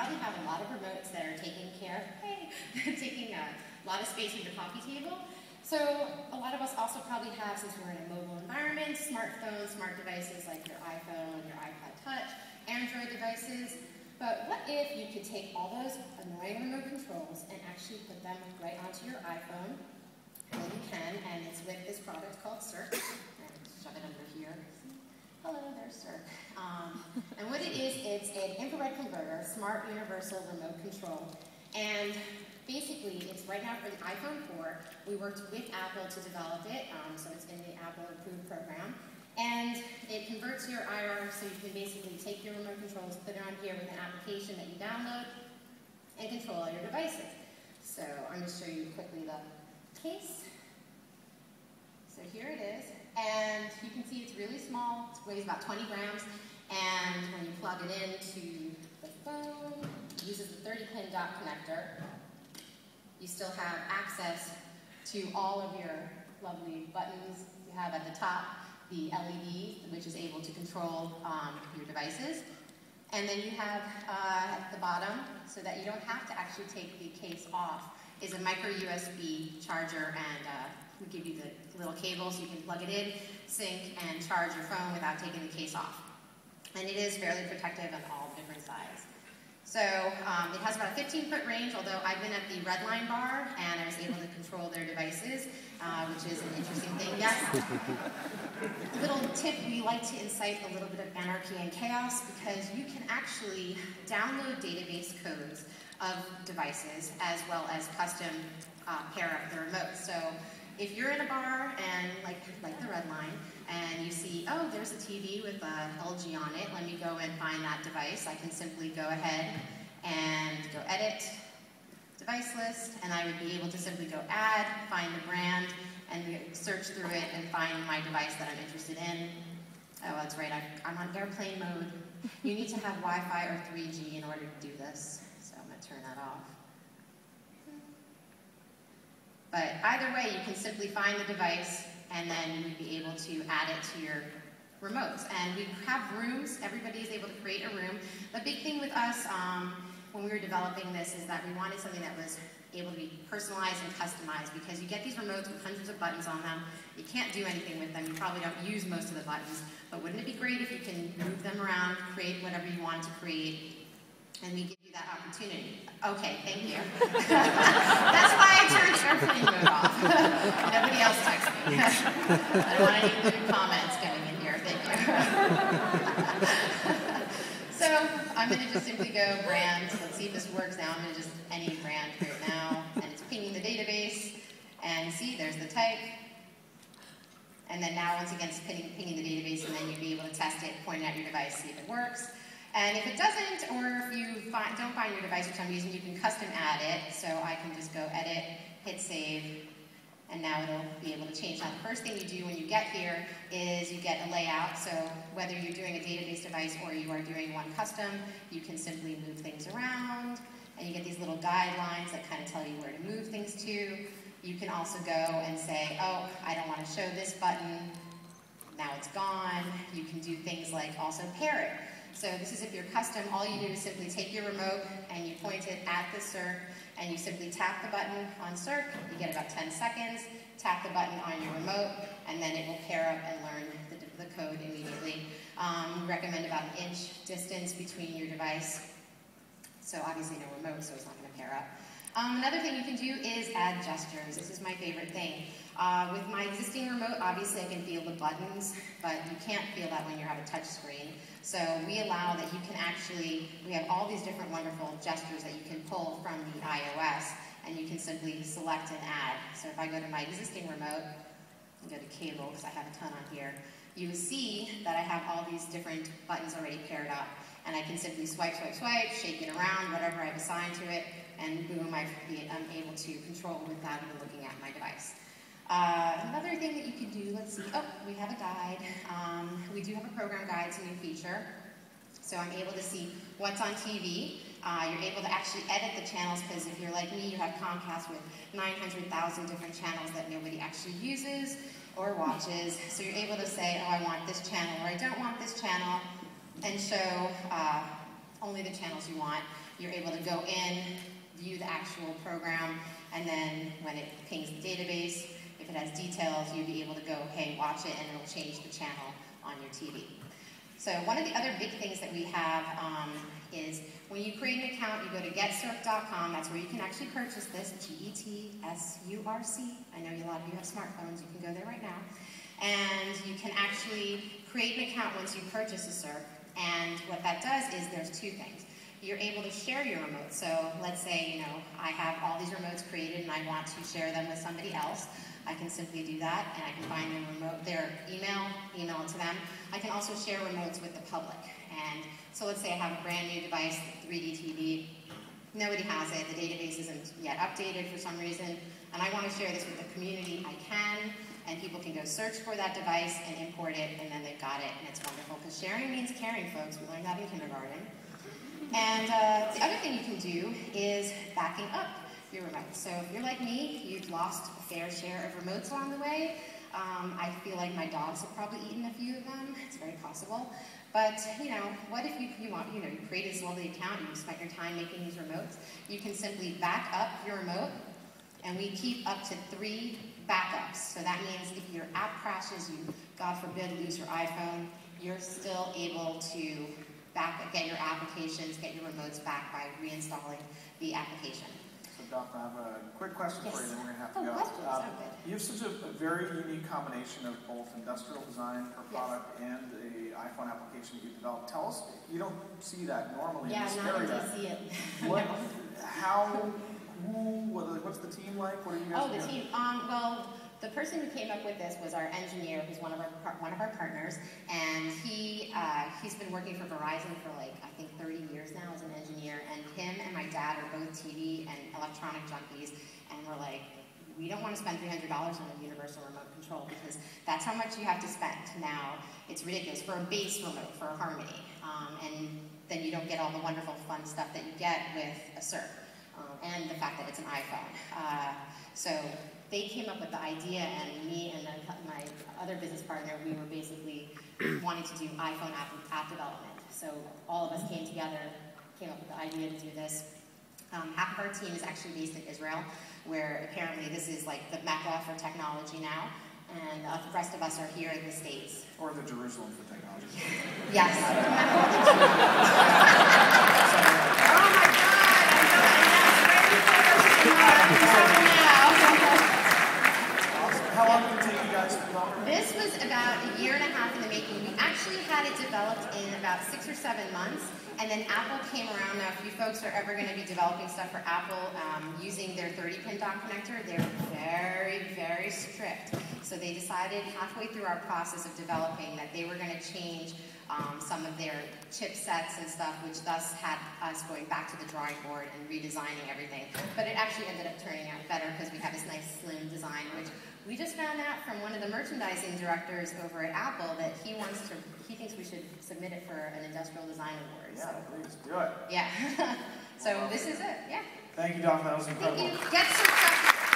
probably have a lot of remotes that are taking a lot of space in your coffee table. So a lot of us also probably have, since we're in a mobile environment, smartphones, smart devices like your iPhone, your iPod Touch, Android devices. But what if you could take all those annoying remote controls and actually put them right onto your iPhone? Well, you can, and it's with this product called Surc. Shove it under here. Hello, there's Surc. And what it is, it's an infrared converter, smart universal remote control. And basically, it's right now for the iPhone 4. We worked with Apple to develop it, so it's in the Apple approved program. And it converts your IR, so you can basically take your remote controls, put it on here with an application that you download, and control all your devices. So I'm going to show you quickly the case. So here it is. And you can see it's really small. It weighs about 20 grams. And when you plug it into the phone, it uses the 30-pin dot connector. You still have access to all of your lovely buttons. You have at the top the LED, which is able to control your devices. And then you have at the bottom, so that you don't have to actually take the case off, is a micro USB charger, and we give you the little cable so you can plug it in, sync, and charge your phone without taking the case off. And it is fairly protective on all different sides. So it has about a 15-foot range, although I've been at the Red Line bar and I was able to control their devices, which is an interesting thing. Yes. Little tip, we like to incite a little bit of anarchy and chaos because you can actually download database codes of devices as well as custom pair up the remote. So if you're in a bar and like the Red Line and you see, oh, there's a TV with LG on it, let me go and find that device. I can simply go ahead and go edit, device list, and I would be able to simply go add, find the brand, and search through it and find my device that I'm interested in. Oh, that's right, I'm on airplane mode. You need to have Wi-Fi or 3G in order to do this, so I'm going to turn that off. But either way, you can simply find the device, and then you would be able to add it to your remotes. And we have rooms. Everybody is able to create a room. The big thing with us when we were developing this is that we wanted something that was able to be personalized and customized, because you get these remotes with hundreds of buttons on them. You can't do anything with them. You probably don't use most of the buttons. But wouldn't it be great if you can move them around, create whatever you want to create, and we give you that opportunity? Okay, thank you. That's why I turned airplane mode off. Nobody else texts me. I don't want any rude comments coming in here. Thank you. So I'm going to just simply go brand. Let's see if this works now. I'm going to just any brand right now, and it's pinging the database. And see, there's the type. And then now, once again, it's pinging the database, and then you'll be able to test it, point at your device, see if it works. And if it doesn't, or if you don't find your device, which I'm using, you can custom add it. So I can just go edit, hit save, and now it'll be able to change. Now, the first thing you do when you get here is you get a layout. So whether you're doing a database device or you are doing one custom, you can simply move things around. And you get these little guidelines that kind of tell you where to move things to. You can also go and say, oh, I don't want to show this button. Now it's gone. You can do things like also pair it. So this is if you're custom, all you do is simply take your remote and you point it at the Surc, and you simply tap the button on Surc. You get about 10 seconds. Tap the button on your remote, and then it will pair up and learn the code immediately. We recommend about an inch distance between your device. So obviously no remote, so it's not going to pair up. Another thing you can do is add gestures. This is my favorite thing. With my existing remote, obviously I can feel the buttons, but you can't feel that when you have a touch screen. So we allow that you can actually, we have all these different wonderful gestures that you can pull from the iOS, and you can simply select and add. So if I go to my existing remote, and go to cable, because I have a ton on here, you see that I have all these different buttons already paired up. And I can simply swipe, swipe, swipe, shake it around, whatever I've assigned to it, and boom, I'm able to control without even looking at my device. Another thing that you can do, let's see, oh, we have a guide. We do have a program guide, it's a new feature. So I'm able to see what's on TV. You're able to actually edit the channels, because if you're like me, you have Comcast with 900,000 different channels that nobody actually uses or watches. So you're able to say, oh, I want this channel, or I don't want this channel, and show only the channels you want. you're able to go in, view the actual program, and then when it pings the database, if it has details, you'd be able to go, hey, watch it, and it'll change the channel on your TV. So one of the other big things that we have is when you create an account, you go to getsurc.com. That's where you can actually purchase this, G-E-T-S-U-R-C. I know a lot of you have smartphones. You can go there right now. And you can actually create an account once you purchase a Surc. And what that does is there's two things. You're able to share your remotes. So let's say, you know, I have all these remotes created and I want to share them with somebody else. I can simply do that, and I can find their email it to them. I can also share remotes with the public. And so let's say I have a brand new device, 3D TV. Nobody has it. The database isn't yet updated for some reason. And I want to share this with the community. I can, and people can go search for that device and import it, and then they've got it, and it's wonderful. Because sharing means caring, folks. We learned that in kindergarten. And the other thing you can do is backing up your remotes. So if you're like me, you've lost a fair share of remotes along the way. I feel like my dogs have probably eaten a few of them. It's very possible. But, you know, what if you created this lovely account, you spent your time making these remotes, you can simply back up your remote, and we keep up to 3 backups. So that means if your app crashes, you, God forbid, lose your iPhone, you're still able to get your applications, get your remotes back by reinstalling the application. Daphna, I have a quick question for you, then we're going to have to go. Questions. You have such a very unique combination of both industrial design for product and the iPhone application that you developed. Tell us, you don't see that normally in this area. Yeah, not see it. What's the team like? What are you guys doing? The team. Well, the person who came up with this was our engineer, who's one of our partners, and he's been working for Verizon for like I think 30 years now as an engineer. And him and my dad are both TV and electronic junkies, and we're like, we don't want to spend $300 on a universal remote control because that's how much you have to spend. Now it's ridiculous for a base remote for a Harmony, and then you don't get all the wonderful fun stuff that you get with a Surc, and the fact that it's an iPhone. So they came up with the idea, and me and my other business partner, we were basically wanting to do iPhone app development. So all of us came together, came up with the idea to do this. Half of our team is actually based in Israel, where apparently this is like the Mecca for technology now, and the rest of us are here in the States. Or the Jerusalem for technology. Yes. How long did it take you guys to develop? This was about a year and a half in the making. We actually had it developed in about 6 or 7 months, and then Apple came around. Now, if you folks are ever going to be developing stuff for Apple using their 30-pin dock connector, they're very, very strict. So they decided halfway through our process of developing that they were going to change some of their chipsets and stuff, which thus had us going back to the drawing board and redesigning everything. But it actually ended up turning out better because we have this nice slim design, which we just found out from one of the merchandising directors over at Apple that he thinks we should submit it for an industrial design award. Yeah, so. please do it. Yeah. So this is it. Yeah. Thank you, Daphna. That was incredible. Thank you. Get Surc.